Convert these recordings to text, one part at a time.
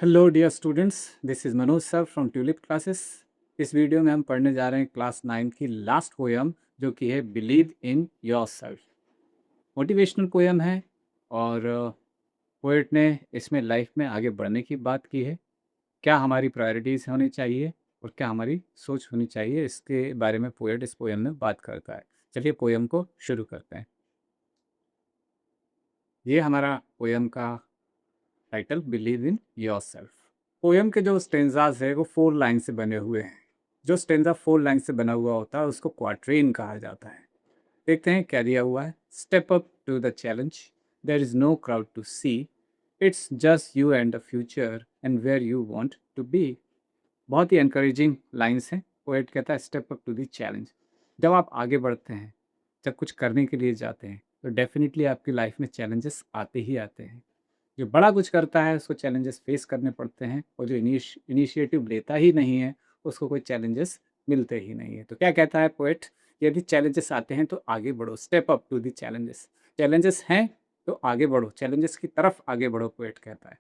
Hello dear students, this is Manoj sir from Tulip Classes. इस video में हम पढ़ने जा रहे हैं क्लास 9 की लास्ट पोयम, जो कि है believe in yourself. Motivational poem है और पोएट ने इसमें लाइफ में आगे बढ़ने की बात की है। क्या हमारी प्रायोरिटीज़ होनी चाहिए और क्या हमारी सोच होनी चाहिए, इसके बारे में पोएट इस पोयम में बात करता है। चलिए पोयम को शुरू करते हैं। ये हमारा पोयम का title believe in yourself. Poem के जो स्टेंजाज है वो 4 लाइन से बने हुए हैं। जो स्टेंजा 4 लाइन से बना हुआ होता है उसको क्वाट्रेन कहा जाता है। देखते हैं क्या दिया हुआ है। Step up to the challenge, there is no crowd to see, it's just you and the future and where you want to be. बहुत ही एनकरेजिंग लाइन्स हैं। पोएट कहता है step up to the challenge. जब आप आगे बढ़ते हैं, जब कुछ करने के लिए जाते हैं, तो डेफिनेटली आपकी लाइफ में चैलेंजेस आते ही आते हैं। जो बड़ा कुछ करता है उसको चैलेंजेस फेस करने पड़ते हैं, और जो इनिशिएटिव लेता ही नहीं है उसको कोई चैलेंजेस मिलते ही नहीं है। तो क्या कहता है पोएट, यदि चैलेंजेस आते हैं तो आगे बढ़ो, step up to the challenges. Challenges हैं तो आगे बढ़ो, चैलेंजेस की तरफ आगे बढ़ो, पोएट कहता है।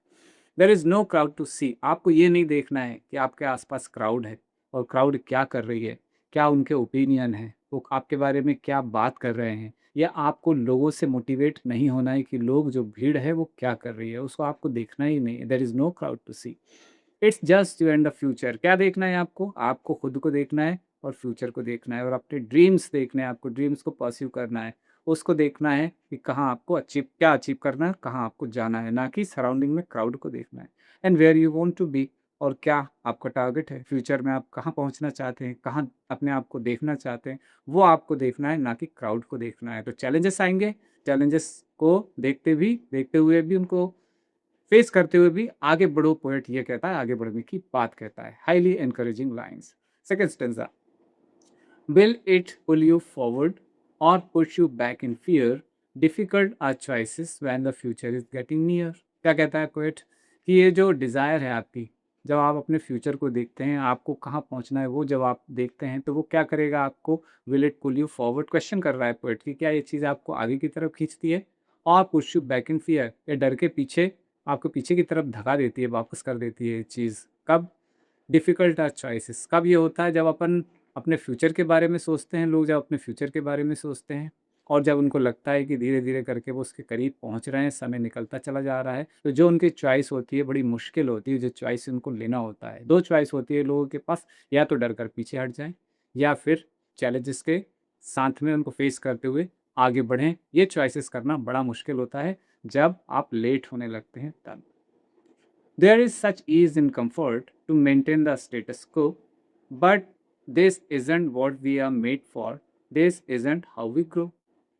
There is no crowd to see, आपको ये नहीं देखना है कि आपके आसपास क्राउड है और क्राउड क्या कर रही है, क्या उनके ओपिनियन है, वो आपके बारे में क्या बात कर रहे हैं, या आपको लोगों से मोटिवेट नहीं होना है कि लोग, जो भीड़ है वो क्या कर रही है, उसको आपको देखना ही नहीं है। There is no crowd to see, it's just you and the future. क्या देखना है आपको? आपको खुद को देखना है और फ्यूचर को देखना है, और अपने ड्रीम्स देखने हैं आपको, ड्रीम्स को परस्यू करना है। उसको देखना है कि कहाँ आपको क्या अचीव करना है, कहाँ आपको जाना है, ना कि सराउंडिंग में क्राउड को देखना है। And where you want to be, और क्या आपका टारगेट है, फ्यूचर में आप कहाँ पहुँचना चाहते हैं, कहाँ अपने आप को देखना चाहते हैं, वो आपको देखना है, ना कि क्राउड को देखना है। तो चैलेंजेस आएँगे, चैलेंजेस को देखते हुए भी उनको फेस करते हुए भी आगे बढ़ो, पोएट ये कहता है, आगे बढ़ने की बात कहता है। Highly encouraging lines. Second stanza, will it pull you forward or push you back in fear? Difficult are choices when the future is getting near. क्या कहता है पोएट कि ये जो डिज़ायर है आपकी, जब आप अपने फ्यूचर को देखते हैं, आपको कहाँ पहुँचना है वो जब आप देखते हैं, तो वो क्या करेगा आपको? Will it pull you forward, question कर रहा है पोएट कि क्या ये चीज़ आपको आगे की तरफ खींचती है, और push you back in fear, या डर के पीछे आपको पीछे की तरफ धका देती है, वापस कर देती है ये चीज़। कब? डिफ़िकल्ट आर चॉइसेस, कब ये होता है? जब अपन अपने फ्यूचर के बारे में सोचते हैं, लोग जब अपने फ्यूचर के बारे में सोचते हैं, और जब उनको लगता है कि धीरे-धीरे करके वो उसके करीब पहुँच रहे हैं, समय निकलता चला जा रहा है, तो जो उनकी चॉइस होती है बड़ी मुश्किल होती है, जो चॉइस उनको लेना होता है। 2 चॉइस होती है लोगों के पास, या तो डर कर पीछे हट जाएँ, या फिर चैलेंजेस के साथ में उनको फेस करते हुए आगे बढ़ें। ये चॉइसेस करना बड़ा मुश्किल होता है जब आप लेट होने लगते हैं तब। There is such ease in comfort to maintain the status quo, but this isn't what we are made for. This isn't how we grow.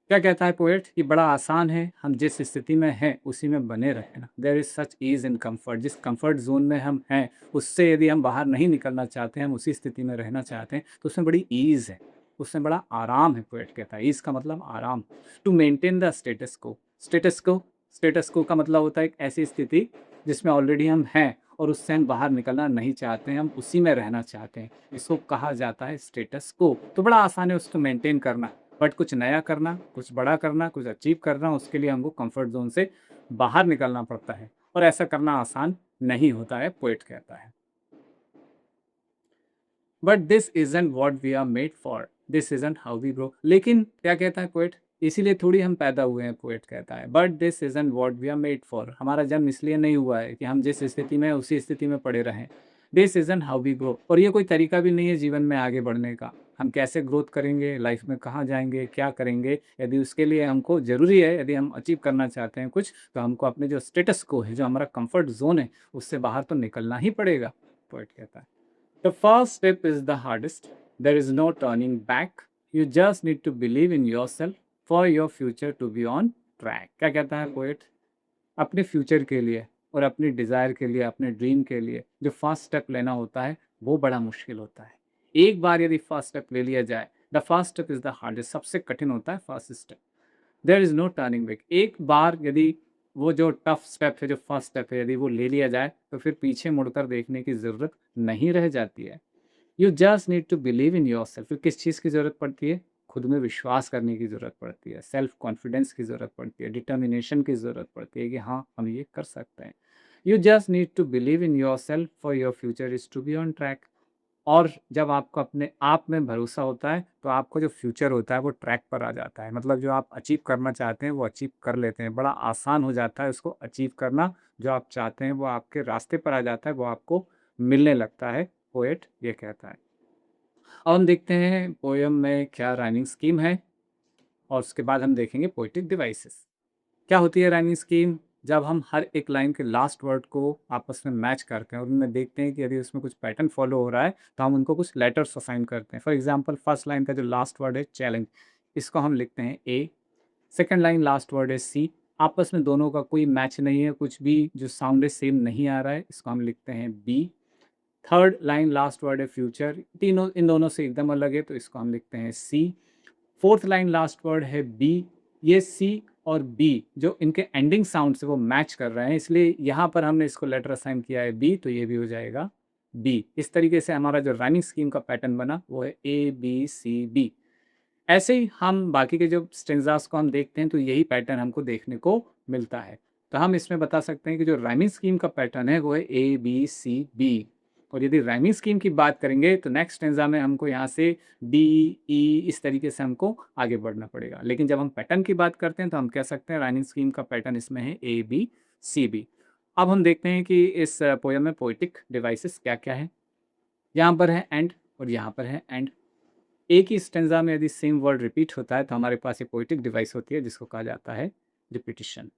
क्या कहता है पोएट? ये बड़ा आसान है हम जिस स्थिति में हैं उसी में बने रहना। There is such ease in comfort, जिस कंफर्ट जोन में हम हैं उससे यदि हम बाहर नहीं निकलना चाहते हैं, हम उसी स्थिति में रहना चाहते हैं, तो उसमें बड़ी ईज है, उसमें बड़ा आराम है। पोएट कहता है ईज का मतलब आराम। टू मेंटेन द स्टेटस को, स्टेटस को का मतलब होता है एक ऐसी स्थिति जिसमें ऑलरेडी हम हैं और उससे हम बाहर निकलना नहीं चाहते हैं, हम उसी में रहना चाहते हैं, इसको कहा जाता है स्टेटस को। तो बड़ा आसान है उसको मेंटेन करना, बट कुछ नया करना, कुछ बड़ा करना, कुछ अचीव करना, उसके लिए हमको कंफर्ट जोन से बाहर निकलना पड़ता है, और ऐसा करना आसान नहीं होता है, पोएट कहता है। But this isn't what we are made for, this isn't how we grow. लेकिन क्या कहता है पोएट, इसीलिए थोड़ी हम पैदा हुए हैं, पोएट कहता है। But this isn't what we are made for, हमारा जन्म इसलिए नहीं हुआ है कि हम जिस स्थिति में हैं उसी स्थिति में पड़े रहें। This isn't how we grow, और ये कोई तरीका भी नहीं है जीवन में आगे बढ़ने का। हम कैसे ग्रोथ करेंगे, लाइफ में कहाँ जाएंगे, क्या करेंगे, यदि उसके लिए हमको ज़रूरी है, यदि हम अचीव करना चाहते हैं कुछ, तो हमको अपने जो स्टेटस को है, जो हमारा कंफर्ट जोन है, उससे बाहर तो निकलना ही पड़ेगा, पोएट कहता है। The first step is the hardest. There is no turning back. You just need to believe in yourself for your future to be on track. क्या कहता है पोएट? अपने फ्यूचर के लिए और अपनी डिज़ायर के लिए, अपने ड्रीम के लिए जो फर्स्ट स्टेप लेना होता है वो बड़ा मुश्किल होता है। एक बार यदि फर्स्ट स्टेप ले लिया जाए, the first step is the hardest, सबसे कठिन होता है first step. There is no turning back. एक बार यदि वो जो टफ स्टेप है, जो फर्स्ट स्टेप है, यदि वो ले लिया जाए, तो फिर पीछे मुड़कर देखने की ज़रूरत नहीं रह जाती है। You just need to believe in yourself. फिर किस चीज़ की ज़रूरत पड़ती है? खुद में विश्वास करने की ज़रूरत पड़ती है, सेल्फ कॉन्फिडेंस की ज़रूरत पड़ती है, डिटर्मिनेशन की ज़रूरत पड़ती है कि हाँ, हम ये कर सकते हैं। You just need to believe in yourself for your future is to be on track. और जब आपको अपने आप में भरोसा होता है, तो आपका जो फ्यूचर होता है वो ट्रैक पर आ जाता है। मतलब जो आप अचीव करना चाहते हैं वो अचीव कर लेते हैं। बड़ा आसान हो जाता है उसको अचीव करना। जो आप चाहते हैं वो आपके रास्ते पर आ जाता है, वो आपको मिलने लगता है, पोएट ये कहता है। अब हम देखते हैं पोएम में क्या राइमिंग स्कीम है, और उसके बाद हम देखेंगे पोएटिक डिवाइसेस। क्या होती है राइमिंग स्कीम? जब हम हर एक लाइन के लास्ट वर्ड को आपस में मैच करते हैं और उनमें देखते हैं कि यदि उसमें कुछ पैटर्न फॉलो हो रहा है, तो हम उनको कुछ लेटर्स असाइन करते हैं। फॉर एग्जांपल फर्स्ट लाइन का जो लास्ट वर्ड है चैलेंज, इसको हम लिखते हैं ए। सेकंड लाइन लास्ट वर्ड है सी। आपस में दोनों का कोई मैच नहीं है, कुछ भी जो साउंड है सेम नहीं आ रहा है, इसको हम लिखते हैं B. Third line last word है फ्यूचर, तीनों इन दोनों से एकदम अलग है, तो इसको हम लिखते हैं सी। फोर्थ लाइन लास्ट वर्ड है बी। ये सी और बी जो इनके एंडिंग साउंड से वो मैच कर रहे हैं, इसलिए यहाँ पर हमने इसको लेटर असाइन किया है बी, तो ये भी हो जाएगा बी। इस तरीके से हमारा जो राइमिंग स्कीम का पैटर्न बना वो है ए बी सी बी। ऐसे ही हम बाकी के जो स्टेंजास को हम देखते हैं तो यही पैटर्न हमको देखने को मिलता है। तो हम इसमें बता सकते हैं कि जो राइमिंग स्कीम का पैटर्न है वो है ए बी सी बी। और यदि राइमिंग स्कीम की बात करेंगे तो नेक्स्ट स्टेंजा में हमको यहाँ से डी ई इस तरीके से हमको आगे बढ़ना पड़ेगा। लेकिन जब हम पैटर्न की बात करते हैं तो हम कह सकते हैं राइमिंग स्कीम का पैटर्न इसमें है ए बी सी बी। अब हम देखते हैं कि इस पोएम में पोएटिक डिवाइसेस क्या क्या है। यहाँ पर है एंड और यहाँ पर है एंड। एक ही स्टेंजा में यदि सेम वर्ड रिपीट होता है तो हमारे पास ये पोएटिक डिवाइस होती है जिसको कहा जाता है रिपीटिशन।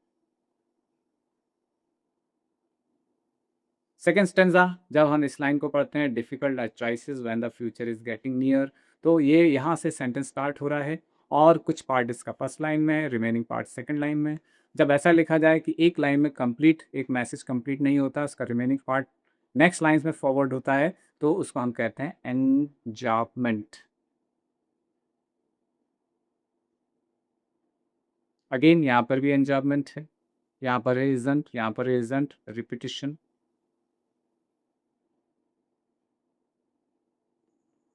सेकेंड स्टेंजा, जब हम इस लाइन को पढ़ते हैं difficult choices when the future is getting near, तो ये यहाँ से सेंटेंस स्टार्ट हो रहा है और कुछ पार्ट इसका फर्स्ट लाइन में, रिमेनिंग पार्ट सेकंड लाइन में। जब ऐसा लिखा जाए कि एक लाइन में कंप्लीट एक मैसेज कंप्लीट नहीं होता, उसका रिमेनिंग पार्ट नेक्स्ट लाइन में फॉरवर्ड होता है, तो उसको हम कहते हैं एनजापमेंट। अगेन यहाँ पर भी एन्जॉयमेंट है, यहाँ पर है इज़न्ट, यहाँ पर है इज़न्ट, रिपीटिशन।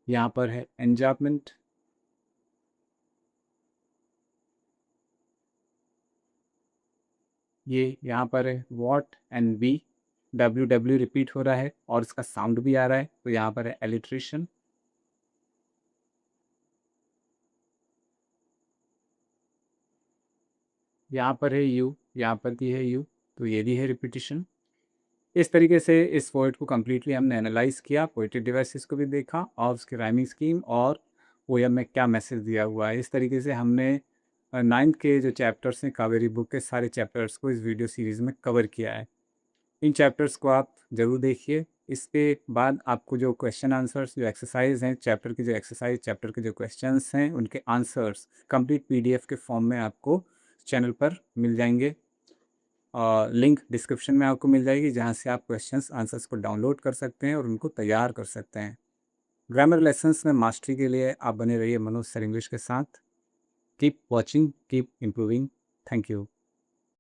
यहाँ पर है एन्जॉयमेंट। ये यहाँ पर है what and we, W W repeat हो रहा है और इसका साउंड भी आ रहा है, तो यहाँ पर है एलिट्रेशन। यहाँ पर है यू, यहाँ पर भी है यू, तो ये भी है रिपीटिशन। इस तरीके से इस पोएट को कम्प्लीटली हमने एनालाइज किया, पोएटिक डिवाइसेस को भी देखा और उसकी राइमिंग स्कीम और पोएम में क्या मैसेज दिया हुआ है। इस तरीके से हमने 9th के जो चैप्टर्स हैं कावेरी बुक के सारे चैप्टर्स को इस वीडियो सीरीज़ में कवर किया है। इन चैप्टर्स को आप ज़रूर देखिए। इसके बाद आपको जो क्वेश्चन आंसर्स जो एक्सरसाइज हैं, चैप्टर की जो एक्सरसाइज, चैप्टर के जो क्वेश्चंस हैं, उनके आंसर्स कंप्लीट पीडीएफ के फॉर्म में आपको चैनल पर मिल जाएंगे। लिंक डिस्क्रिप्शन में आपको मिल जाएगी जहाँ से आप क्वेश्चंस आंसर्स को डाउनलोड कर सकते हैं और उनको तैयार कर सकते हैं। ग्रामर लेसन्स में मास्टरी के लिए आप बने रहिए मनोज सर इंग्लिश के साथ। Keep watching, keep improving. Thank you.